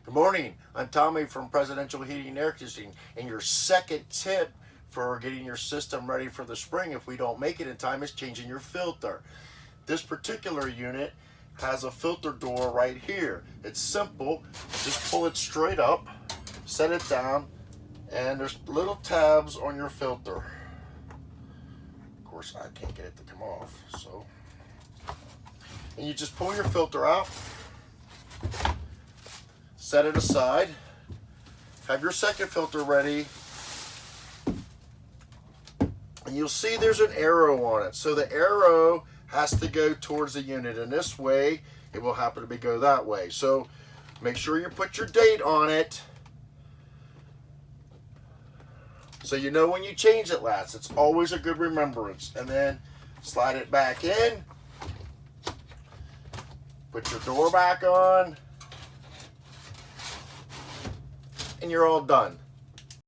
Good morning, I'm Tommy from Presidential Heating and Air Conditioning, and your second tip for getting your system ready for the spring if we don't make it in time is changing your filter. This particular unit has a filter door right here. It's simple, just pull it straight up, set it down, and there's little tabs on your filter. Of course, I can't get it to come off, so. And you just pull your filter out, set it aside, have your second filter ready, and you'll see there's an arrow on it. So the arrow has to go towards the unit, and this way it will happen to go that way. So make sure you put your date on it so you know when you changed it last. It's always a good remembrance. And then slide it back in, put your door back on, and you're all done.